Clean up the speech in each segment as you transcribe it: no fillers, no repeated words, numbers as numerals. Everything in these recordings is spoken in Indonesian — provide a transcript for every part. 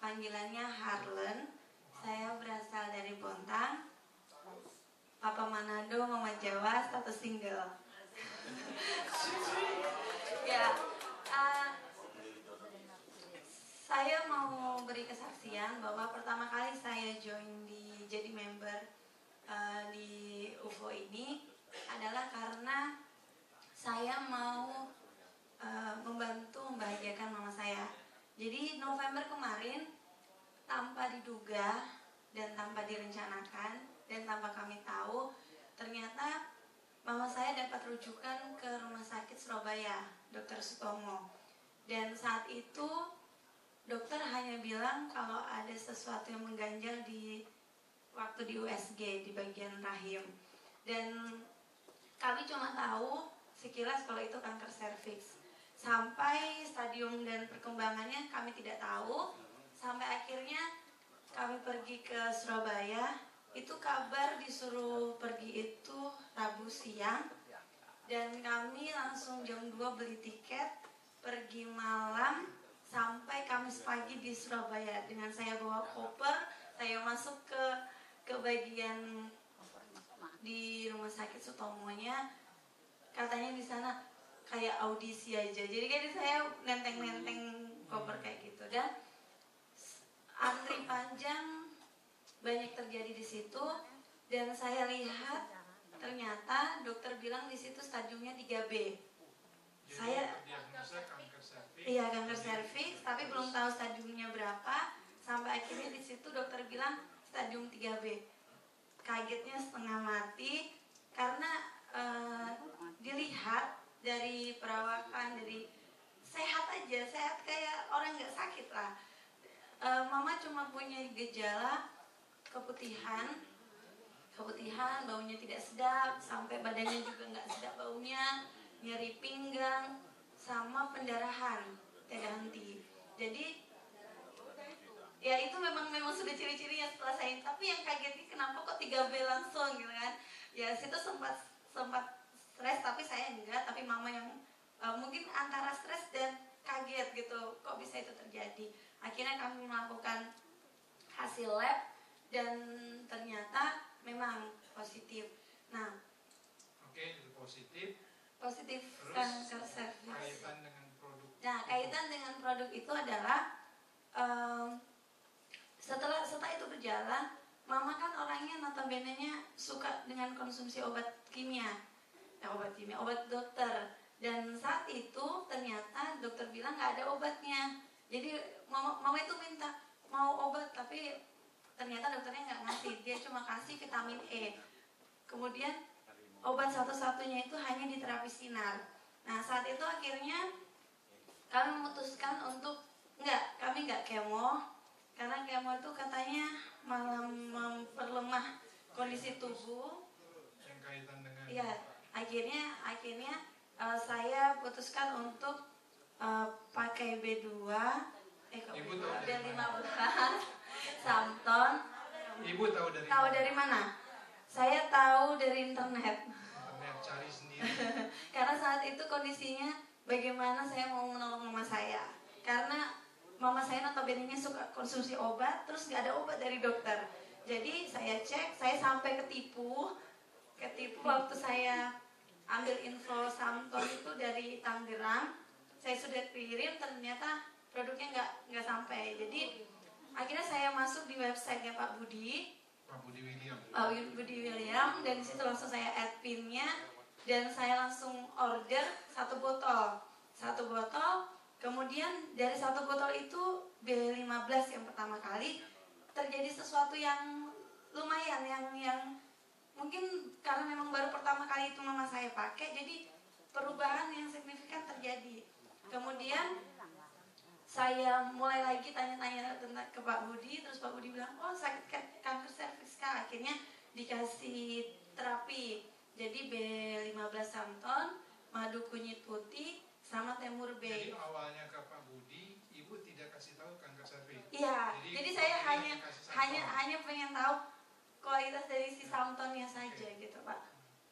panggilannya Harlen. Saya berasal dari Bontang. Papa Manado, Mama Jawa, status single. Ya, saya mau beri kesaksian bahwa pertama kali saya join jadi member di UFO ini adalah karena saya mau membantu membahagiakan mama saya. Jadi November kemarin, tanpa diduga dan tanpa direncanakan dan tanpa kami tahu, ternyata mama saya dapat rujukan ke Rumah Sakit Surabaya, Dr. Sutomo. Dan saat itu dokter hanya bilang kalau ada sesuatu yang mengganjal waktu di USG, di bagian rahim. Dan kami cuma tahu sekilas kalau itu kanker serviks. Sampai stadium dan perkembangannya kami tidak tahu. Sampai akhirnya kami pergi ke Surabaya. Itu kabar disuruh pergi itu Rabu siang. Dan kami langsung jam 2 beli tiket, pergi malam sampai Kamis pagi di Surabaya. Dengan saya bawa koper, saya masuk ke bagian di Rumah Sakit Sutomonya. Katanya di sana kayak audisi aja. Jadi kan saya nenteng-nenteng koper kayak gitu. Dan antri panjang banyak terjadi di situ. Dan saya lihat ternyata dokter bilang di situ stadiumnya 3B. Jadi Saya diagnosa kanker serviks. Iya, kanker serviks, tapi belum tahu stadiumnya berapa. Sampai akhirnya di situ dokter bilang stadium 3B. Kagetnya setengah mati karena dilihat dari perawakan, dari sehat aja, sehat kayak orang nggak sakit lah. Mama cuma punya gejala keputihan, baunya tidak sedap, sampai badannya juga nggak sedap baunya, nyeri pinggang, sama pendarahan tidak henti. Jadi ya itu memang sudah ciri-cirinya setelah saya. Tapi yang kagetnya kenapa kok 3B langsung gitu kan? Ya situ sempat stres, tapi saya enggak. Tapi mama yang mungkin antara stres dan kaget gitu, kok bisa itu terjadi. Akhirnya kami melakukan hasil lab dan ternyata memang positif. Nah, Oke, itu positif. Positif Terus kanker serviks. kaitan dengan produk. Nah, kaitan dengan produk itu adalah setelah itu berjalan, mama kan orangnya notabene-nya suka dengan konsumsi obat dokter. Dan saat itu ternyata dokter bilang nggak ada obatnya. Jadi mama itu minta mau obat, tapi ternyata dokternya nggak ngasih. Dia cuma kasih vitamin E. Kemudian obat satu-satunya itu hanya di terapi sinar. Nah, saat itu akhirnya kami memutuskan untuk kami nggak kemo, karena kemo itu katanya malah memperlemah kondisi tubuh. Yang kaitan dengan. Iya, akhirnya saya putuskan untuk pakai B2, B15, Samton. Ibu tahu dari Tahu dari mana? Saya tahu dari internet. Internet, cari sendiri. Karena saat itu kondisinya bagaimana saya mau menolong mama saya. Karena mama saya notabene-nya suka konsumsi obat, terus nggak ada obat dari dokter. Jadi saya cek, saya sampai ketipu waktu saya ambil info Samton itu dari Tangerang. Saya sudah kirim, ternyata produknya nggak sampai. Jadi akhirnya saya masuk di websitenya Pak Budi William, dan di situ langsung saya add PIN-nya dan saya langsung order satu botol. Kemudian dari satu botol itu B15 yang pertama kali terjadi sesuatu yang lumayan, yang mungkin karena memang baru pertama kali itu mama saya pakai, jadi perubahan yang signifikan terjadi. Kemudian saya mulai lagi tanya-tanya tentang ke Pak Budi, terus Pak Budi bilang, oh sakit kanker serviks Kak. Akhirnya dikasih terapi. Jadi B15 Samton, madu kunyit putih, sama Temur B. Jadi awalnya ke Pak Budi, Ibu tidak kasih tahu kanker serviks. Iya, jadi saya hanya pengen tahu kualitas dari si Samtonnya saja gitu Pak.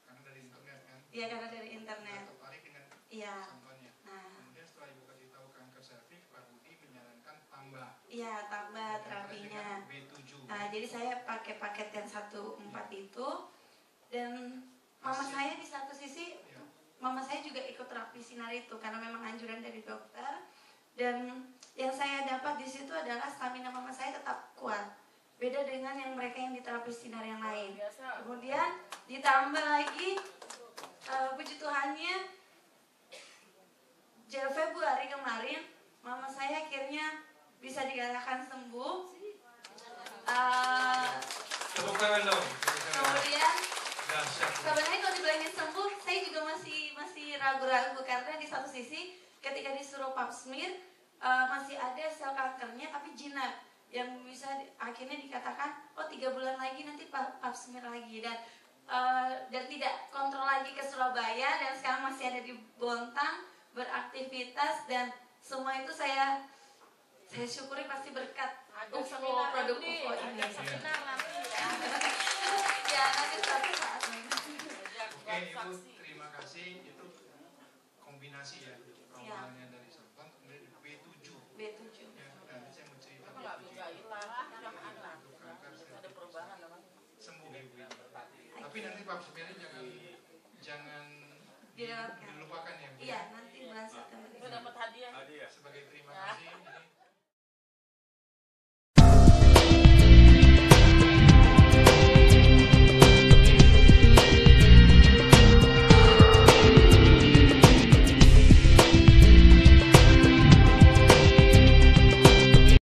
Karena dari internet kan? Iya, karena dari internet. Tertarik dengan Nah, Samtonnya. Kemudian setelah Ibu kasih tahu kanker serviks, Pak Budi menyarankan tambah. Iya, tambah. Jadi saya pakai paket yang 14 itu. Dan mama saya di satu sisi, mama saya juga ikut terapi sinar itu karena memang anjuran dari dokter. Dan yang saya dapat di situ adalah stamina mama saya tetap kuat. Beda dengan yang mereka yang di terapi sinar yang lain. Kemudian ditambah lagi, puji Tuhannya, Februari kemarin mama saya akhirnya bisa dikatakan sembuh. Tepuk tangan dong. Kemudian sebenarnya kalau dibilangin sembuh, saya juga masih ragu-ragu karena di satu sisi ketika disuruh pap smear masih ada sel kankernya tapi jinak yang bisa akhirnya dikatakan 3 bulan lagi nanti pap smear lagi dan tidak kontrol lagi ke Surabaya dan sekarang masih ada di Bontang beraktivitas dan semua itu saya syukuri pasti berkat UFO produk UFO ini. Ya nanti suatu saat. Oke Ibu, terima kasih. Itu kombinasi ya, awalnya dari Sultan kemudian B7. Ya, nanti saya mau cerita B7. Ada perubahan sembuh Ibu. Tapi nanti pap smearnya jangan dilupakan ya Bu. Iya, nanti bulan September. Dapat hadiah Sebagai terima kasih.